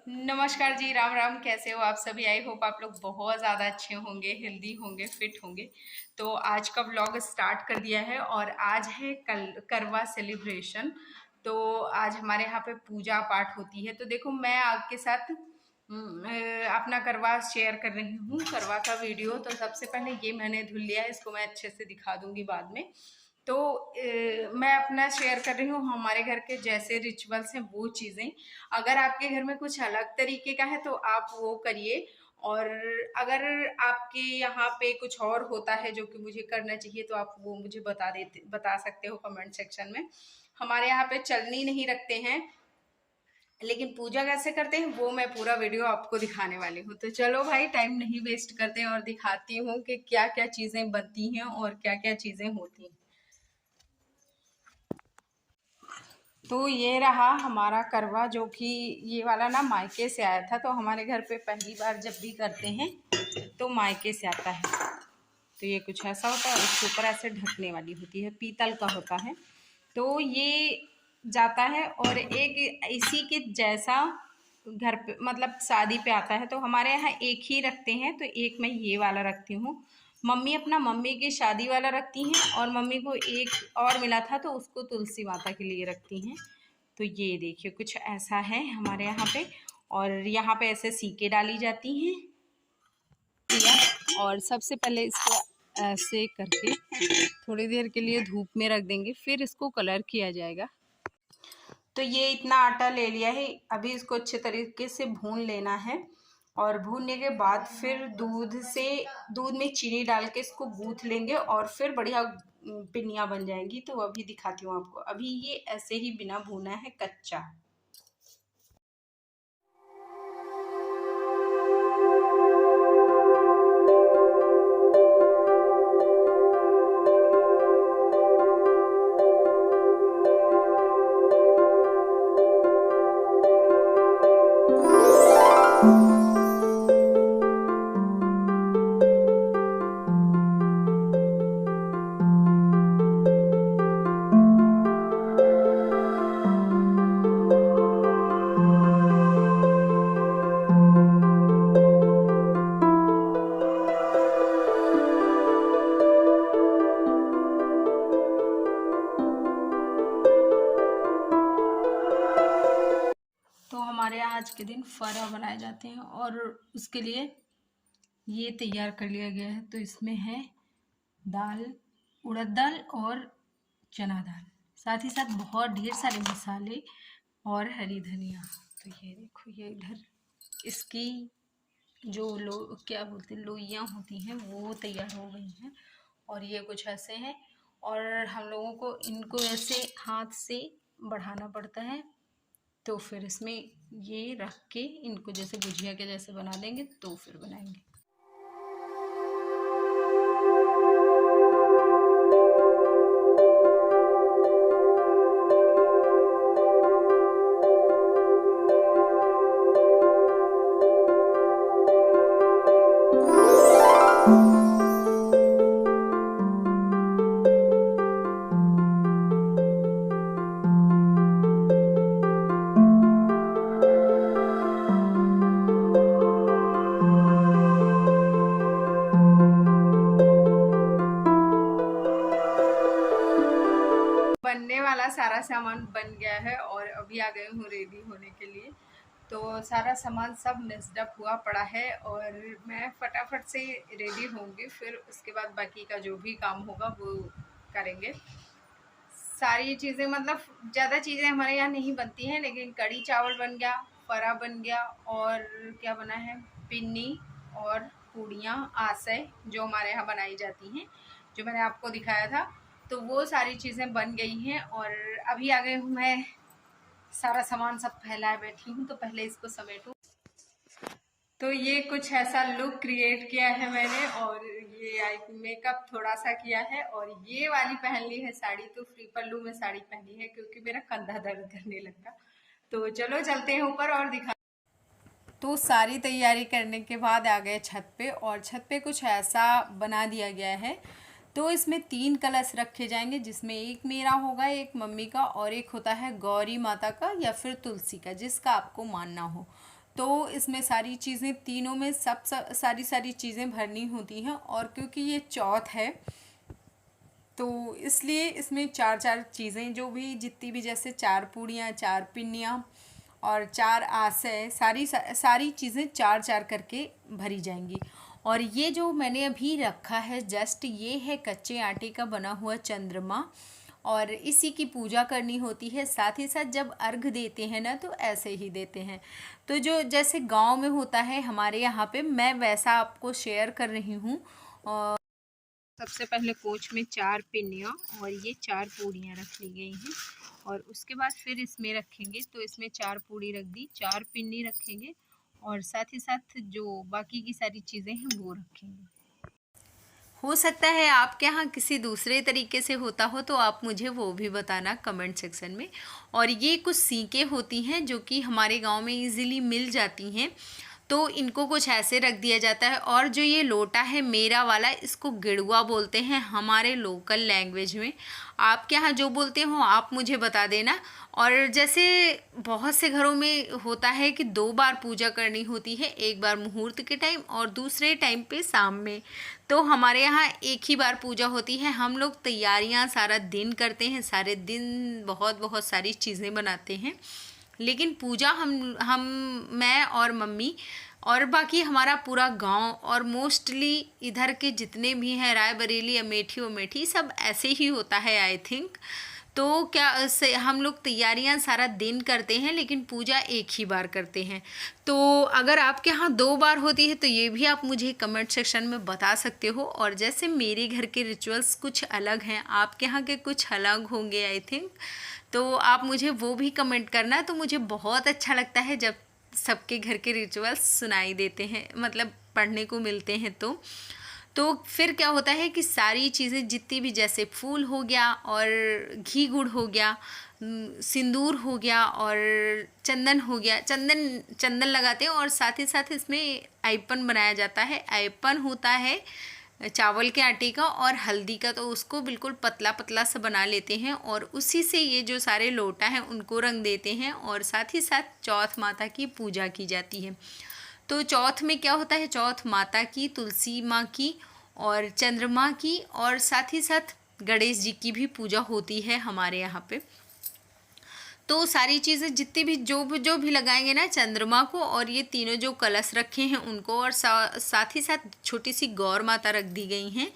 नमस्कार जी, राम राम। कैसे हो आप सभी? आई होप आप लोग बहुत ज़्यादा अच्छे होंगे, हेल्दी होंगे, फिट होंगे। तो आज का व्लॉग स्टार्ट कर दिया है और आज है कल करवा सेलिब्रेशन। तो आज हमारे यहाँ पे पूजा पाठ होती है। तो देखो, मैं आपके साथ अपना करवा शेयर कर रही हूँ, करवा का वीडियो। तो सबसे पहले ये मैंने धुल लिया है, इसको मैं अच्छे से दिखा दूंगी बाद में। तो मैं अपना शेयर कर रही हूँ हमारे घर के जैसे रिचुअल्स हैं वो चीज़ें। अगर आपके घर में कुछ अलग तरीके का है तो आप वो करिए, और अगर आपके यहाँ पे कुछ और होता है जो कि मुझे करना चाहिए तो आप वो मुझे बता सकते हो कमेंट सेक्शन में। हमारे यहाँ पे चलनी नहीं रखते हैं, लेकिन पूजा कैसे करते हैं वो मैं पूरा वीडियो आपको दिखाने वाली हूँ। तो चलो भाई, टाइम नहीं वेस्ट करते हैं और दिखाती हूँ कि क्या क्या चीज़ें बनती हैं और क्या क्या चीज़ें होती हैं। तो ये रहा हमारा करवा, जो कि ये वाला ना मायके से आया था। तो हमारे घर पे पहली बार जब भी करते हैं तो मायके से आता है। तो ये कुछ ऐसा होता है, इसके ऊपर ऐसे ढकने वाली होती है, पीतल का होता है। तो ये जाता है, और एक इसी के जैसा घर पे मतलब शादी पे आता है। तो हमारे यहाँ एक ही रखते हैं, तो एक मैं ये वाला रखती हूँ। मम्मी की शादी वाला रखती हैं, और मम्मी को एक और मिला था तो उसको तुलसी माता के लिए रखती हैं। तो ये देखिए कुछ ऐसा है हमारे यहाँ पे। और यहाँ पे ऐसे सीके डाली जाती हैं दिया, और सबसे पहले इसको ऐसे करके थोड़ी देर के लिए धूप में रख देंगे, फिर इसको कलर किया जाएगा। तो ये इतना आटा ले लिया है, अभी इसको अच्छे तरीके से भून लेना है। और भूनने के बाद फिर दूध में चीनी डाल के इसको गूँथ लेंगे, और फिर बढ़िया पिनिया बन जाएंगी। तो अभी दिखाती हूँ आपको। अभी ये ऐसे ही बिना भूना है, कच्चा। तो हमारे यहाँ आज के दिन फरा बनाए जाते हैं, और उसके लिए ये तैयार कर लिया गया है। तो इसमें है दाल, उड़द दाल और चना दाल, साथ ही साथ बहुत ढेर सारे मसाले और हरी धनिया। तो ये देखो, ये इधर इसकी जो क्या बोलते हैं, लोइयाँ होती हैं वो तैयार हो गई हैं, और ये कुछ ऐसे हैं। और हम लोगों को इनको ऐसे हाथ से बढ़ाना पड़ता है। तो फिर इसमें ये रख के इनको जैसे गुजिया के जैसे बना देंगे, तो फिर बनाएंगे। बनने वाला सारा सामान बन गया है, और अभी आ गई हूँ रेडी होने के लिए। तो सारा सामान सब मिक्सड अप हुआ पड़ा है, और मैं फटाफट से रेडी होंगी, फिर उसके बाद बाकी का जो भी काम होगा वो करेंगे। सारी चीज़ें मतलब ज़्यादा चीज़ें हमारे यहाँ नहीं बनती हैं, लेकिन कढ़ी चावल बन गया, फरा बन गया, और क्या बना है, पिन्नी और पूड़ियाँ, आसै, जो हमारे यहाँ बनाई जाती हैं, जो मैंने आपको दिखाया था। तो वो सारी चीज़ें बन गई हैं, और अभी आ गई हूँ मैं। सारा सामान सब फैलाए बैठी हूँ, तो पहले इसको समेटूँ। तो ये कुछ ऐसा लुक क्रिएट किया है मैंने, और ये आई मेकअप थोड़ा सा किया है, और ये वाली पहन ली है साड़ी। तो फ्री पल्लू में साड़ी पहनी है क्योंकि मेरा कंधा दर्द करने लगा। तो चलो चलते हैं ऊपर और दिखा। तो सारी तैयारी करने के बाद आ गए छत पे, और छत पे कुछ ऐसा बना दिया गया है। तो इसमें 3 कलश रखे जाएंगे, जिसमें एक मेरा होगा, एक मम्मी का, और एक होता है गौरी माता का या फिर तुलसी का, जिसका आपको मानना हो। तो इसमें सारी चीज़ें, तीनों में सारी चीज़ें भरनी होती हैं। और क्योंकि ये चौथ है तो इसलिए इसमें 4 चीज़ें, जो भी जितनी भी, जैसे 4 पूड़ियाँ, 4 पिन्नियाँ और 4 आसे, सारी चीज़ें 4 करके भरी जाएंगी। और ये जो मैंने अभी रखा है जस्ट, ये है कच्चे आटे का बना हुआ चंद्रमा, और इसी की पूजा करनी होती है। साथ ही साथ जब अर्घ देते हैं ना, तो ऐसे ही देते हैं। तो जो जैसे गांव में होता है हमारे यहाँ पे, मैं वैसा आपको शेयर कर रही हूँ। और सबसे पहले पोंछ में 4 पिन्नियाँ और ये 4 पूड़ियाँ रख ली गई हैं। और उसके बाद फिर इसमें रखेंगे, तो इसमें 4 पूड़ी रख दी, 4 पिन्नी रखेंगे, और साथ ही साथ जो बाकी की सारी चीज़ें हैं वो रखेंगे। हो सकता है आपके यहाँ किसी दूसरे तरीके से होता हो, तो आप मुझे वो भी बताना कमेंट सेक्शन में। और ये कुछ सीकें होती हैं जो कि हमारे गांव में इजीली मिल जाती हैं, तो इनको कुछ ऐसे रख दिया जाता है। और जो ये लोटा है मेरा वाला, इसको गिड़ुआ बोलते हैं हमारे लोकल लैंग्वेज में। आपके यहाँ जो बोलते हो आप मुझे बता देना। और जैसे बहुत से घरों में होता है कि 2 बार पूजा करनी होती है, एक बार मुहूर्त के टाइम और दूसरे टाइम पे शाम में। तो हमारे यहाँ एक ही बार पूजा होती है। हम लोग तैयारियाँ सारा दिन करते हैं, सारे दिन बहुत सारी चीज़ें बनाते हैं, लेकिन पूजा मैं और मम्मी और बाकी हमारा पूरा गांव और मोस्टली इधर के जितने भी हैं, रायबरेली, अमेठी सब ऐसे ही होता है आई थिंक। तो क्या से हम लोग तैयारियां सारा दिन करते हैं, लेकिन पूजा एक ही बार करते हैं। तो अगर आपके यहाँ 2 बार होती है तो ये भी आप मुझे कमेंट सेक्शन में बता सकते हो। और जैसे मेरे घर के रिचुअल्स कुछ अलग हैं, आपके यहाँ के कुछ अलग होंगे आई थिंक, तो आप मुझे वो भी कमेंट करना। तो मुझे बहुत अच्छा लगता है जब सबके घर के रिचुअल्स सुनाई देते हैं, मतलब पढ़ने को मिलते हैं। तो फिर क्या होता है कि सारी चीज़ें जितनी भी, जैसे फूल हो गया और घी गुड़ हो गया, सिंदूर हो गया और चंदन हो गया, चंदन लगाते हैं। और साथ ही साथ इसमें आइपन बनाया जाता है। आइपन होता है चावल के आटे का और हल्दी का, तो उसको बिल्कुल पतला सा बना लेते हैं और उसी से ये जो सारे लोटा हैं उनको रंग देते हैं। और साथ ही साथ चौथ माता की पूजा की जाती है। तो चौथ में क्या होता है, चौथ माता की, तुलसी माँ की और चंद्रमा की, और साथ ही साथ गणेश जी की भी पूजा होती है हमारे यहाँ पे। तो सारी चीज़ें जितनी भी जो भी लगाएंगे ना चंद्रमा को, और ये तीनों जो कलश रखे हैं उनको, और साथ ही साथ छोटी सी गौर माता रख दी गई हैं,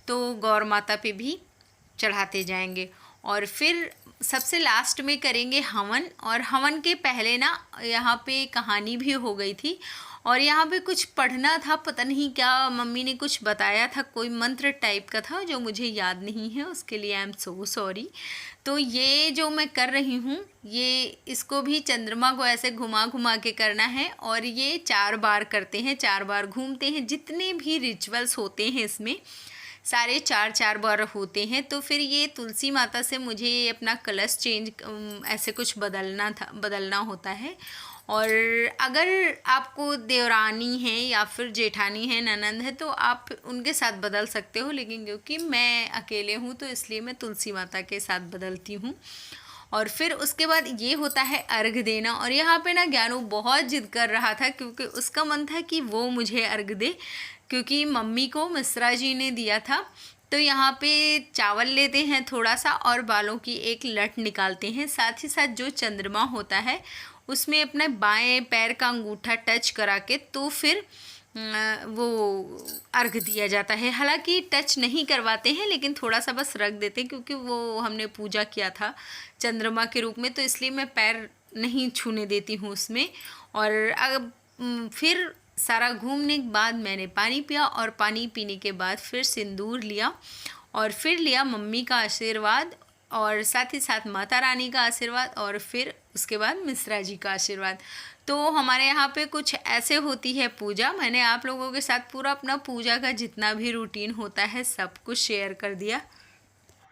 तो गौर माता पे भी चढ़ाते जाएंगे। और फिर सबसे लास्ट में करेंगे हवन। और हवन के पहले ना यहाँ पे कहानी भी हो गई थी, और यहाँ पे कुछ पढ़ना था, पता नहीं क्या मम्मी ने कुछ बताया था, कोई मंत्र टाइप का था जो मुझे याद नहीं है, उसके लिए आई एम सो सॉरी। तो ये जो मैं कर रही हूँ, ये इसको भी चंद्रमा को ऐसे घुमा के करना है, और ये 4 बार करते हैं, 4 बार घूमते हैं। जितने भी रिचुअल्स होते हैं इसमें सारे 4 बार होते हैं। तो फिर ये तुलसी माता से मुझे अपना कलश चेंज ऐसे कुछ बदलना होता है। और अगर आपको देवरानी है या फिर जेठानी है, ननंद है, तो आप उनके साथ बदल सकते हो, लेकिन क्योंकि मैं अकेले हूँ तो इसलिए मैं तुलसी माता के साथ बदलती हूँ। और फिर उसके बाद ये होता है अर्घ देना। और यहाँ पे ना ज्ञानू बहुत जिद कर रहा था, क्योंकि उसका मन था कि वो मुझे अर्घ दे, क्योंकि मम्मी को मिश्रा जी ने दिया था। तो यहाँ पे चावल लेते हैं थोड़ा सा और बालों की एक लट निकालते हैं। साथ ही साथ जो चंद्रमा होता है उसमें अपने बाएं पैर का अंगूठा टच करा के तो फिर वो अर्घ दिया जाता है। हालांकि टच नहीं करवाते हैं, लेकिन थोड़ा सा बस रख देते हैं, क्योंकि वो हमने पूजा किया था चंद्रमा के रूप में, तो इसलिए मैं पैर नहीं छूने देती हूँ उसमें। और अब फिर सारा घूमने के बाद मैंने पानी पिया, और पानी पीने के बाद फिर सिंदूर लिया, और फिर लिया मम्मी का आशीर्वाद, और साथ ही साथ माता रानी का आशीर्वाद, और फिर उसके बाद मिश्रा जी का आशीर्वाद। तो हमारे यहाँ पे कुछ ऐसे होती है पूजा। मैंने आप लोगों के साथ पूरा अपना पूजा का जितना भी रूटीन होता है सब कुछ शेयर कर दिया।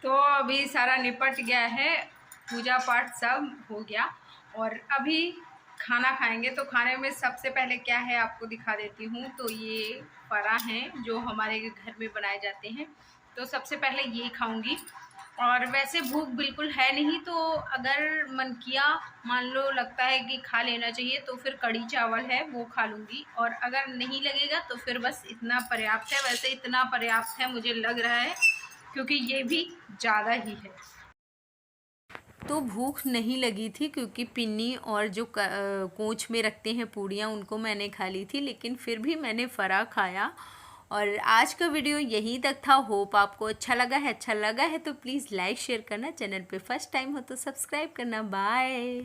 तो अभी सारा निपट गया है, पूजा पाठ सब हो गया, और अभी खाना खाएंगे। तो खाने में सबसे पहले क्या है आपको दिखा देती हूँ। तो ये फरा हैं जो हमारे घर में बनाए जाते हैं, तो सबसे पहले ये खाऊंगी। और वैसे भूख बिल्कुल है नहीं, तो अगर मन किया, मान लो लगता है कि खा लेना चाहिए, तो फिर कढ़ी चावल है वो खा लूँगी, और अगर नहीं लगेगा तो फिर बस इतना पर्याप्त है। वैसे इतना पर्याप्त है मुझे लग रहा है, क्योंकि ये भी ज़्यादा ही है। तो भूख नहीं लगी थी, क्योंकि पिन्नी और जो कोच में रखते हैं पूड़ियाँ, उनको मैंने खा ली थी, लेकिन फिर भी मैंने फ़रा खाया। और आज का वीडियो यहीं तक था। होप आपको अच्छा लगा है। अच्छा लगा है तो प्लीज़ लाइक शेयर करना, चैनल पे फर्स्ट टाइम हो तो सब्सक्राइब करना। बाय।